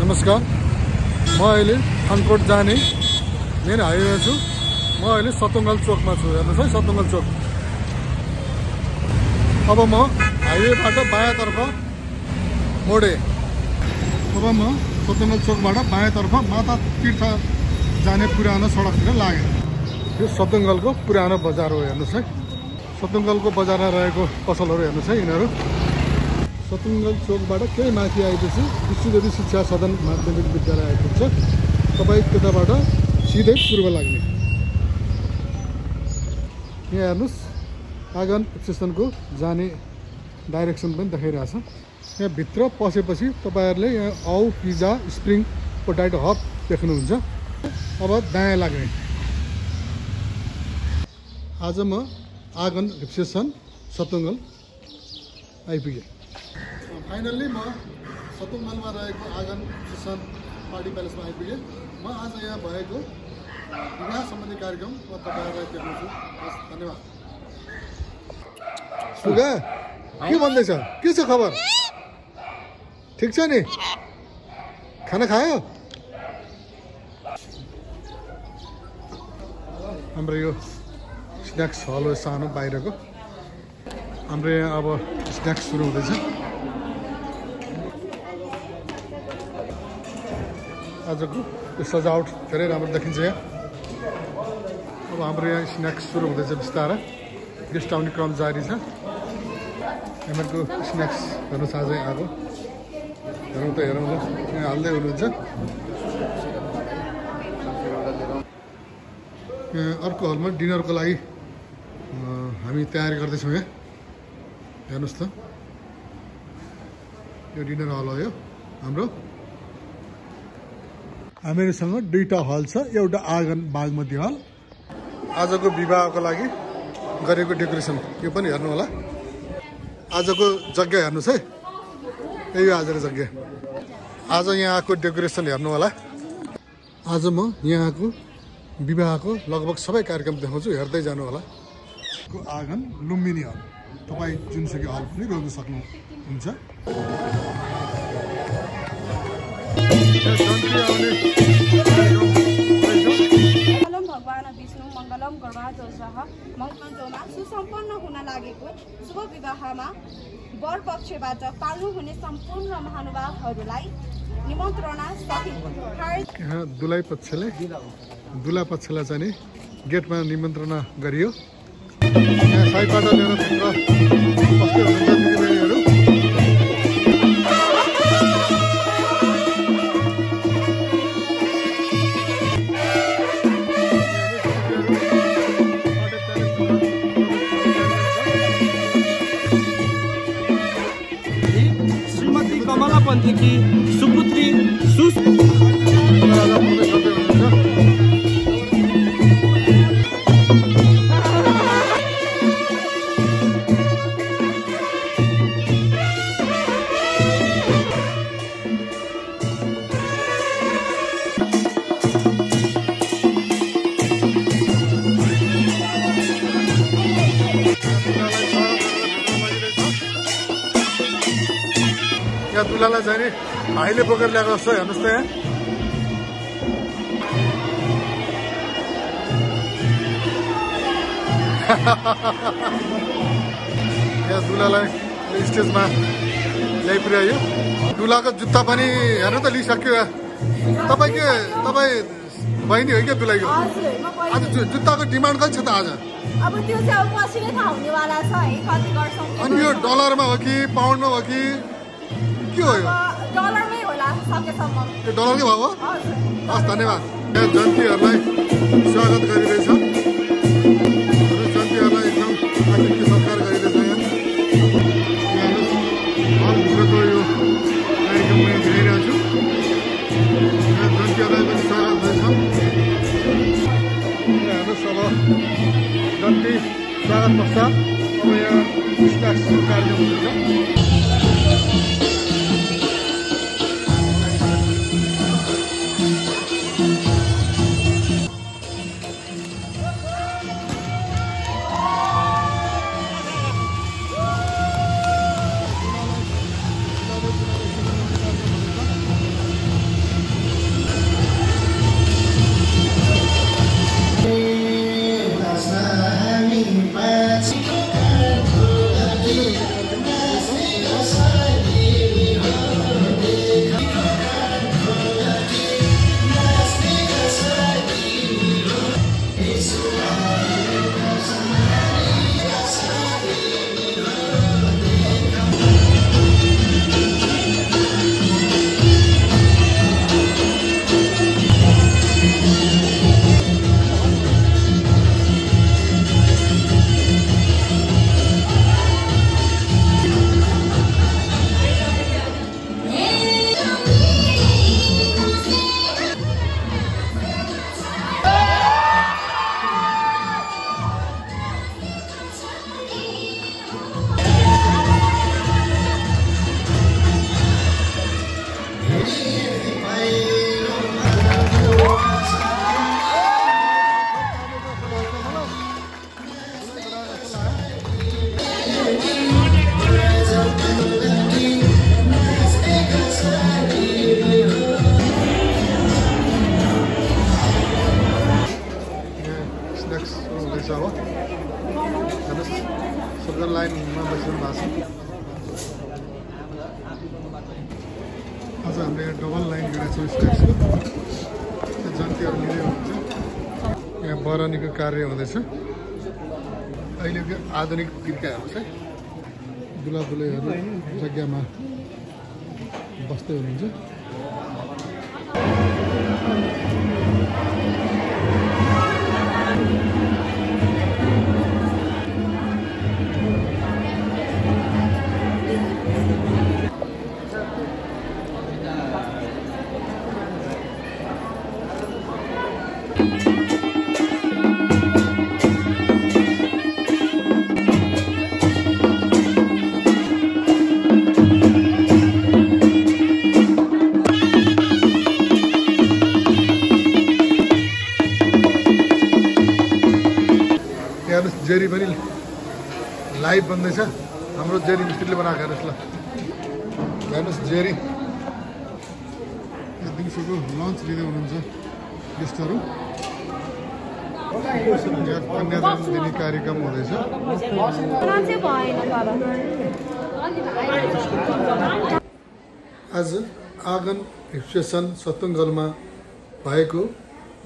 नमस्कार, म अहिले खानकोट जाने मेन हाइवेमा छु। म अहिले सतुङ्गल चोकमा छु। हेर्नुहोस् है, सतुङ्गल चोक। अब म हाइवेबाट बायाँतर्फ मोडे। अब म सतुङ्गल चोकबाट बायाँतर्फ माता तीर्थ जाने पुरानो सडकतिर लागेँ। यो सतुङ्गलको पुरानो बजार हो। हेर्नुहोस् है, सतुङ्गलको बजारमा रहेको पसलहरू हेर्नुहोस् है। यिनीहरू सतुङ्गल चोकबाट केही माथि आएपछि विश्वज्योति शिक्षा सदन माध्यमिक विद्यालय आइपुग्छ। तपाईँ त्यताबाट सिधै पूर्व लाग्ने। यहाँ हेर्नुहोस्, आँगन स्टेसनको जाने डाइरेक्सन पनि देखाइरहेछ। यहाँ भित्र पसेपछि तपाईँहरूले यहाँ आउ पिज्जा स्प्रिङ पोटाटो हब देख्नुहुन्छ। अब दायाँ लाग्ने। आज म आँगन स्टेसन सतुङ्गल आइपुगेँ। फाइनल्ली म सतुङ्गलमा रहेको आँगन स्टेसन पार्टी प्यालेसमा आइपुगेँ। म आज यहाँ भएको विवाह सम्बन्धी कार्यक्रम म तपाईँहरूलाई देखाउँछु। हस्, धन्यवाद। सुगा के भन्दैछ? के छ खबर? ठिक छ नि? खाना खायो? हाम्रो यो स्न्याक्स हल हो सानो बाहिरको। हाम्रो यहाँ अब स्न्याक्स सुरु हुँदैछ। आजको यो सजावट धेरै राम्रो देखिन्छ यहाँ। अब हाम्रो यहाँ स्न्याक्स सुरु हुँदैछ बिस्तारै। गेस्ट आउने क्रम जारी छ। हामीहरूको स्न्याक्स हेर्नु आजै आएको। हेरौँ त हेरौँ। यहाँ हाल्दै हुनुहुन्छ। अर्को हलमा डिनरको लागि हामी तयारी गर्दैछौँ। यहाँ हेर्नुहोस् त, यो डिनर हल हो। यो हाम्रो हामीसँग दुईवटा हल छ। एउटा आँगन बागमती हल। आजको विवाहको लागि गरेको डेकोरेसन यो पनि हेर्नु होला। आजको यज्ञ हेर्नुहोस् है। यही आजको यज्ञ। आज यहाँको डेकोरेसन हेर्नु होला। आज म यहाँको विवाहको लगभग सबै कार्यक्रम देखाउँछु। हेर्दै जानु होला। आँगन लुम्बिनी हल। तपाईँ जुनसुकै हल पनि रोज्न सक्नुहुन्छ। भगवान विष्णु मङ्गलम गणराजोजः मङ्गलमा सुसम्पन्न हुन लागेको शुभ विवाहमा वर पक्षबाट पाल्नुहुने सम्पूर्ण महानुभावहरूलाई निमन्त्रणा सहित यहाँ दुला पक्षलाई चाहिँ नि गेटमा निमन्त्रणा गरियो। यहाँ साइडबाट लिएर भित्र बस्दै हुनुहुन्छ दिदीबहिनीहरू। श्रीमती कमला पन्थीकी सुपुत्री यहाँ दुलालाई चाहिँ नि भाइले बोकेर ल्याएको जस्तो हेर्नुहोस् त। यहाँ दुलालाई स्टेजमा ल्याइ पुर्यायो। दुलाको जुत्ता पनि हेर्नु त लिइसक्यो। तपाईँ बहिनी हो क्या दुलाईको? आज जुत्ताको डिमान्ड कति छ त आज? अब त्यो चाहिँ अब पछि नै थाहा हुनेवाला छ है, कति गर्छौँ। अनि यो डलरमा हो कि पाउन्डमा हो कि के हो? यो डलरमै होला सकेसम्म। यो डलरकै भाउ हो? हस्, धन्यवाद। यहाँ जन्तीहरूलाई स्वागत गरिरहेछ। जन्तीहरूलाई एकदम आतिथ्य सत्कार गरिरहेछ। यहाँ हलभित्रको यो कार्यक्रम म हेरिरहेको छु। यहाँ जन्तीहरूलाई पनि स्वागत हुँदैछ। हेर्नुहोस्, अब जन्ती स्वागत पश्चात अब यहाँ स्न्याक्स कार्यक्रम हुँदैछ। आज हामीले यहाँ डबल लाइन गरेको छौँ स्टेप्सको जन्तीहरू लिँदै हुनुहुन्छ यहाँ बरानीको कार्य हुँदैछ अहिलेको आधुनिक तिर्काहरू चाहिँ दुला दुलैहरू जग्गामा बस्दै हुनुहुन्छ जेरी पनि लाइभ बन्दैछ हाम्रो जेरी मिस्त्रीले बनाएको हेर्नुहोस् ल हेर्नुहोस् जेरी दिउँसोको लन्च लिँदै हुनुहुन्छ गेस्टहरू कन्यादान दिने कार्यक्रम हुँदैछ आज आँगन स्टेसन सत्तुङ्गलमा भएको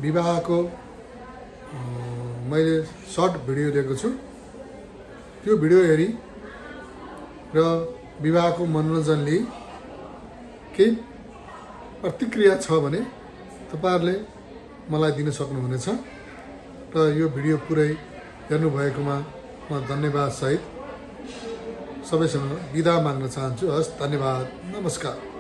विवाहको मैले सर्ट भिडियो लिएको छु त्यो भिडियो हेरी र विवाहको मनोरञ्जन लिई केही प्रतिक्रिया छ भने तपाईहरुले मलाई दिन सक्नुहुनेछ र यो भिडियो पुरै हेर्नुभएकोमा म धन्यवाद सहित सबैसँग बिदा माग्न चाहन्छु हस् धन्यवाद नमस्कार